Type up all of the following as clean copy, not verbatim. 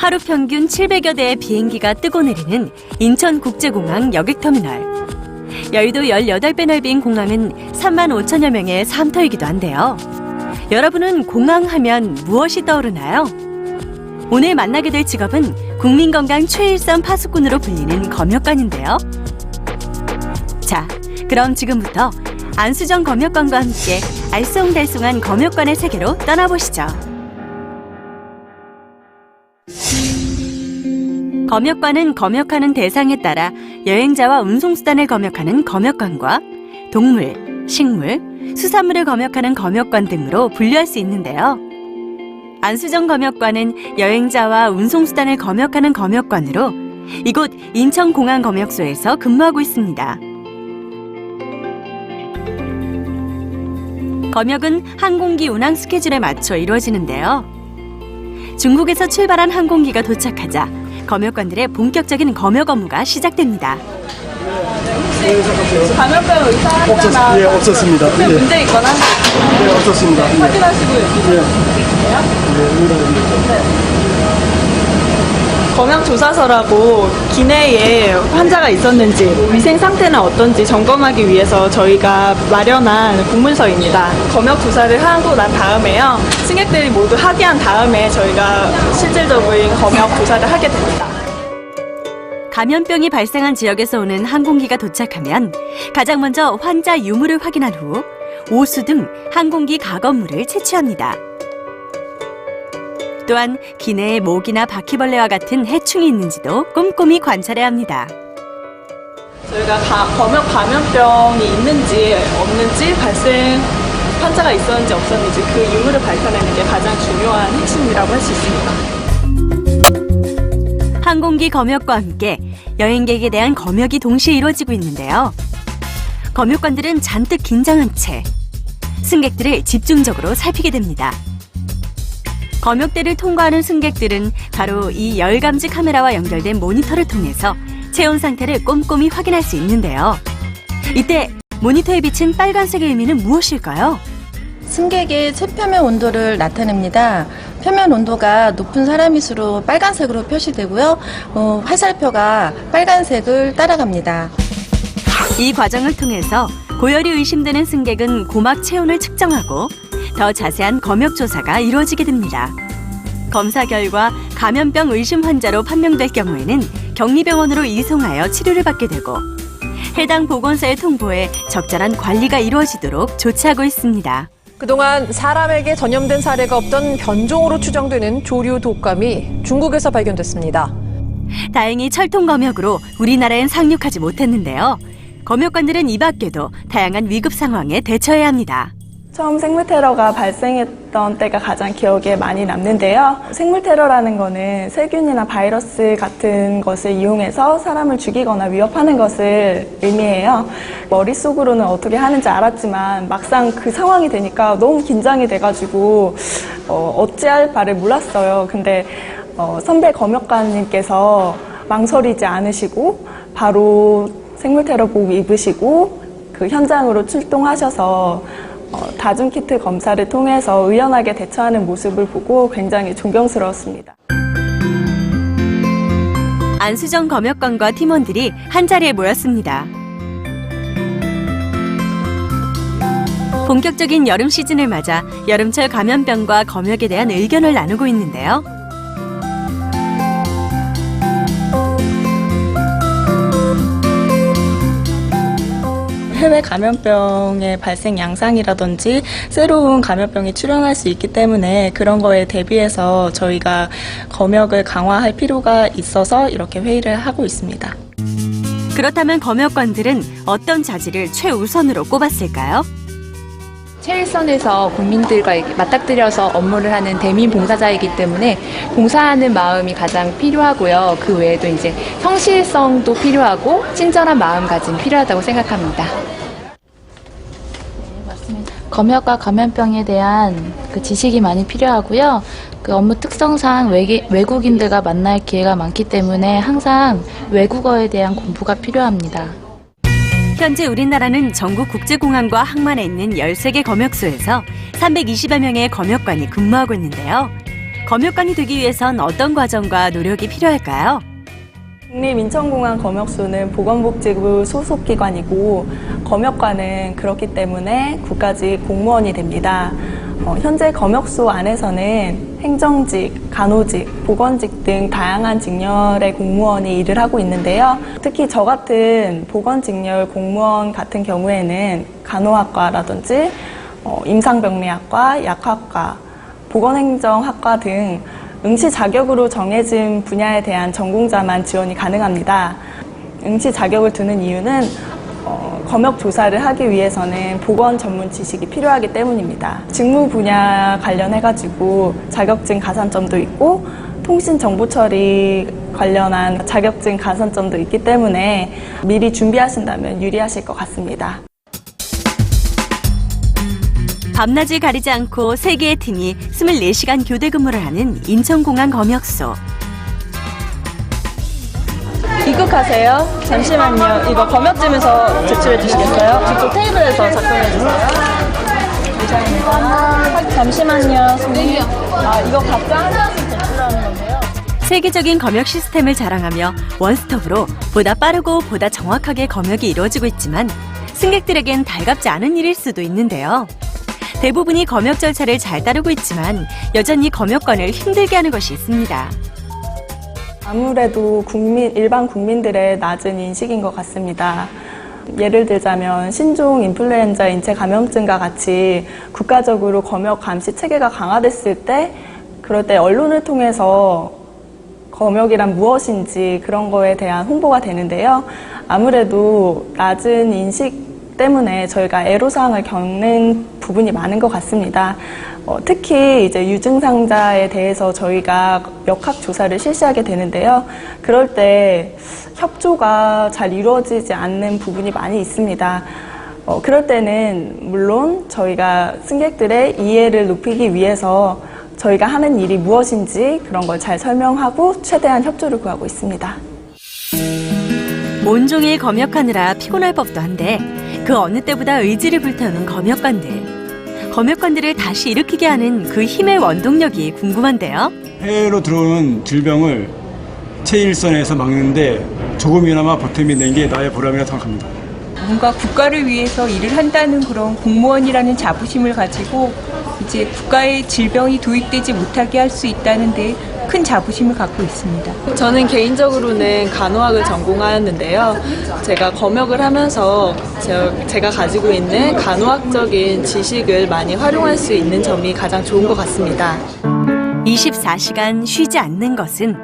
하루 평균 700여 대의 비행기가 뜨고 내리는 인천국제공항 여객터미널. 여의도 18배 넓이인 공항은 3만 5천여 명의 삶터이기도 한데요. 여러분은 공항 하면 무엇이 떠오르나요? 오늘 만나게 될 직업은 국민건강 최일선 파수꾼으로 불리는 검역관인데요. 자, 그럼 지금부터 안수정 검역관과 함께 알쏭달쏭한 검역관의 세계로 떠나보시죠. 검역관은 검역하는 대상에 따라 여행자와 운송수단을 검역하는 검역관과 동물, 식물, 수산물을 검역하는 검역관 등으로 분류할 수 있는데요. 안수정 검역관은 여행자와 운송수단을 검역하는 검역관으로 이곳 인천공항검역소에서 근무하고 있습니다. 검역은 항공기 운항 스케줄에 맞춰 이루어지는데요. 중국에서 출발한 항공기가 도착하자 검역관들의 본격적인 검역 업무가 시작됩니다. 감염병 의사하거나 예, 없었습니다. 큰 예. 문제 있거나 네, 없었습니다. 예. 확인하시고 예. 검역 조사서라고 기내에 환자가 있었는지 위생 상태는 어떤지 점검하기 위해서 저희가 마련한 공문서입니다. 검역 조사를 하고 난 다음에요. 승객들이 모두 합의한 다음에 저희가 실질적인 검역 조사를 하게 됩니다. 감염병이 발생한 지역에서 오는 항공기가 도착하면 가장 먼저 환자 유무를 확인한 후 오수 등 항공기 가검물을 채취합니다. 또한 기내에 모기나 바퀴벌레와 같은 해충이 있는지도 꼼꼼히 관찰해야 합니다. 저희가 검역 감염병이 있는지 없는지 발생 환자가 있었는지 없었는지 그 유무를 밝혀내는 게 가장 중요한 핵심이라고 할 수 있습니다. 항공기 검역과 함께 여행객에 대한 검역이 동시에 이루어지고 있는데요. 검역관들은 잔뜩 긴장한 채 승객들을 집중적으로 살피게 됩니다. 검역대를 통과하는 승객들은 바로 이 열감지 카메라와 연결된 모니터를 통해서 체온 상태를 꼼꼼히 확인할 수 있는데요. 이때 모니터에 비친 빨간색의 의미는 무엇일까요? 승객의 체표면 온도를 나타냅니다. 표면 온도가 높은 사람일수록 빨간색으로 표시되고요. 화살표가 빨간색을 따라갑니다. 이 과정을 통해서 고열이 의심되는 승객은 고막 체온을 측정하고 더 자세한 검역 조사가 이루어지게 됩니다. 검사 결과 감염병 의심 환자로 판명될 경우에는 격리병원으로 이송하여 치료를 받게 되고 해당 보건소에 통보해 적절한 관리가 이루어지도록 조치하고 있습니다. 그동안 사람에게 전염된 사례가 없던 변종으로 추정되는 조류 독감이 중국에서 발견됐습니다. 다행히 철통 검역으로 우리나라엔 상륙하지 못했는데요. 검역관들은 이 밖에도 다양한 위급 상황에 대처해야 합니다. 처음 생물 테러가 발생했던 때가 가장 기억에 많이 남는데요. 생물 테러라는 거는 세균이나 바이러스 같은 것을 이용해서 사람을 죽이거나 위협하는 것을 의미해요. 머릿속으로는 어떻게 하는지 알았지만 막상 그 상황이 되니까 너무 긴장이 돼가지고 어찌할 바를 몰랐어요. 근데 선배 검역관님께서 망설이지 않으시고 바로 생물 테러복 입으시고 그 현장으로 출동하셔서 다중키트 검사를 통해서 의연하게 대처하는 모습을 보고 굉장히 존경스러웠습니다. 안수정 검역관과 팀원들이 한자리에 모였습니다. 본격적인 여름 시즌을 맞아 여름철 감염병과 검역에 대한 의견을 나누고 있는데요. 해외 감염병의 발생 양상이라든지 새로운 감염병이 출현할 수 있기 때문에 그런 거에 대비해서 저희가 검역을 강화할 필요가 있어서 이렇게 회의를 하고 있습니다. 그렇다면 검역관들은 어떤 자질을 최우선으로 꼽았을까요? 최일선에서 국민들과 맞닥뜨려서 업무를 하는 대민 봉사자이기 때문에 봉사하는 마음이 가장 필요하고요. 그 외에도 이제 성실성도 필요하고 친절한 마음가짐 필요하다고 생각합니다. 검역과 감염병에 대한 그 지식이 많이 필요하고요. 그 업무 특성상 외국인들과 만날 기회가 많기 때문에 항상 외국어에 대한 공부가 필요합니다. 현재 우리나라는 전국 국제공항과 항만에 있는 13개 검역소에서 320여 명의 검역관이 근무하고 있는데요. 검역관이 되기 위해선 어떤 과정과 노력이 필요할까요? 국립인천공항 검역소는 보건복지부 소속기관이고 검역관은 그렇기 때문에 국가직 공무원이 됩니다. 현재 검역소 안에서는 행정직, 간호직, 보건직 등 다양한 직렬의 공무원이 일을 하고 있는데요. 특히 저 같은 보건직렬 공무원 같은 경우에는 간호학과라든지 임상병리학과, 약학과, 보건행정학과 등 응시 자격으로 정해진 분야에 대한 전공자만 지원이 가능합니다. 응시 자격을 두는 이유는 검역 조사를 하기 위해서는 보건 전문 지식이 필요하기 때문입니다. 직무 분야 관련해가지고 자격증 가산점도 있고 통신 정보 처리 관련한 자격증 가산점도 있기 때문에 미리 준비하신다면 유리하실 것 같습니다. 밤낮을 가리지 않고 3개의 팀이 24시간 교대 근무를 하는 인천공항 검역소. 입국하세요. 잠시만요. 이거 검역쯤에서 제출해 주시겠어요? 저쪽 테이블에서 작성해 주세요. 감사합니다. 잠시만요. 선생님. 이거 각자 하나씩 제출하는 건데요. 세계적인 검역 시스템을 자랑하며 원스톱으로 보다 빠르고 보다 정확하게 검역이 이루어지고 있지만 승객들에겐 달갑지 않은 일일 수도 있는데요. 대부분이 검역 절차를 잘 따르고 있지만 여전히 검역관을 힘들게 하는 것이 있습니다. 아무래도 일반 국민들의 낮은 인식인 것 같습니다. 예를 들자면 신종 인플루엔자 인체 감염증과 같이 국가적으로 검역 감시 체계가 강화됐을 때 그럴 때 언론을 통해서 검역이란 무엇인지 그런 거에 대한 홍보가 되는데요. 아무래도 낮은 인식 때문에 저희가 애로사항을 겪는 부분이 많은 것 같습니다. 특히 이제 유증상자에 대해서 저희가 역학 조사를 실시하게 되는데요. 그럴 때 협조가 잘 이루어지지 않는 부분이 많이 있습니다. 그럴 때는 물론 저희가 승객들의 이해를 높이기 위해서 저희가 하는 일이 무엇인지 그런 걸 잘 설명하고 최대한 협조를 구하고 있습니다. 온종일 검역하느라 피곤할 법도 한데 그 어느 때보다 의지를 불태우는 검역관들을 다시 일으키게 하는 그 힘의 원동력이 궁금한데요. 해외로 들어오는 질병을 최일선에서 막는데 조금이나마 보탬이 된 게 나의 보람이라고 생각합니다. 뭔가 국가를 위해서 일을 한다는 그런 공무원이라는 자부심을 가지고 이제 국가의 질병이 도입되지 못하게 할 수 있다는 데 큰 자부심을 갖고 있습니다. 저는 개인적으로는 간호학을 전공하였는데요. 제가 검역을 하면서 제가 가지고 있는 간호학적인 지식을 많이 활용할 수 있는 점이 가장 좋은 것 같습니다. 24시간 쉬지 않는 것은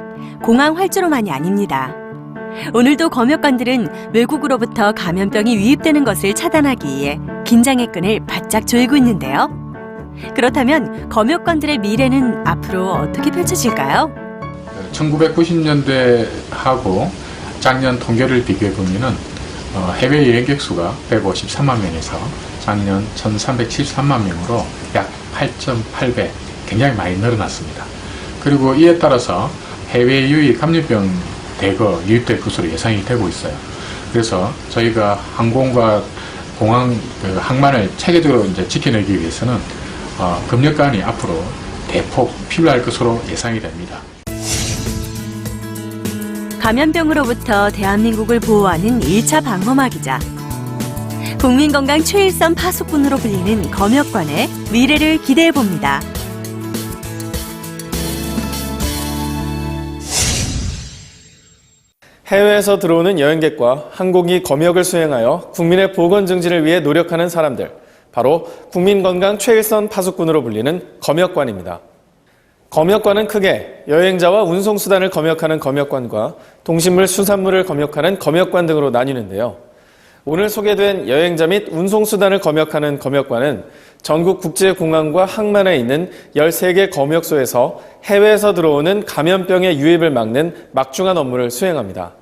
공항 활주로만이 아닙니다. 오늘도 검역관들은 외국으로부터 감염병이 유입되는 것을 차단하기 위해 긴장의 끈을 바짝 조이고 있는데요. 그렇다면 검역관들의 미래는 앞으로 어떻게 펼쳐질까요? 1990년대하고 작년 통계를 비교해 보면은 해외 여행객 수가 153만 명에서 작년 1,373만 명으로 약 8.8배 굉장히 많이 늘어났습니다. 그리고 이에 따라서 해외 유입 감염병 대거 유입될 것으로 예상이 되고 있어요. 그래서 저희가 항공과 공항 항만을 체계적으로 이제 지켜내기 위해서는 검역관이 앞으로 대폭 필요할 것으로 예상이 됩니다. 감염병으로부터 대한민국을 보호하는 1차 방어막이자 국민건강 최일선 파수꾼으로 불리는 검역관의 미래를 기대해봅니다. 해외에서 들어오는 여행객과 항공기 검역을 수행하여 국민의 보건 증진을 위해 노력하는 사람들, 바로 국민건강 최일선 파수꾼으로 불리는 검역관입니다. 검역관은 크게 여행자와 운송수단을 검역하는 검역관과 동식물, 수산물을 검역하는 검역관 등으로 나뉘는데요. 오늘 소개된 여행자 및 운송수단을 검역하는 검역관은 전국 국제공항과 항만에 있는 13개 검역소에서 해외에서 들어오는 감염병의 유입을 막는 막중한 업무를 수행합니다.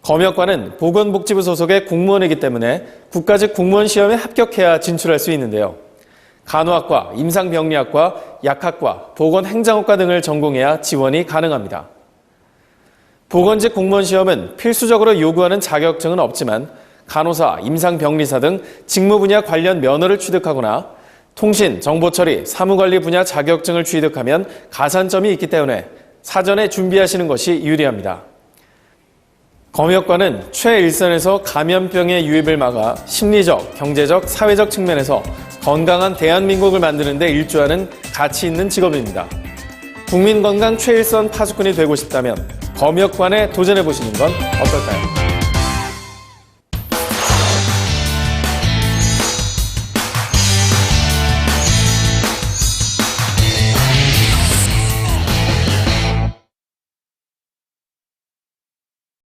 검역관은 보건복지부 소속의 공무원이기 때문에 국가직 공무원 시험에 합격해야 진출할 수 있는데요. 간호학과, 임상병리학과, 약학과, 보건행정학과 등을 전공해야 지원이 가능합니다. 보건직 공무원 시험은 필수적으로 요구하는 자격증은 없지만 간호사, 임상병리사 등 직무 분야 관련 면허를 취득하거나 통신, 정보처리, 사무관리 분야 자격증을 취득하면 가산점이 있기 때문에 사전에 준비하시는 것이 유리합니다. 검역관은 최일선에서 감염병의 유입을 막아 심리적, 경제적, 사회적 측면에서 건강한 대한민국을 만드는 데 일조하는 가치 있는 직업입니다. 국민건강 최일선 파수꾼이 되고 싶다면 검역관에 도전해보시는 건 어떨까요?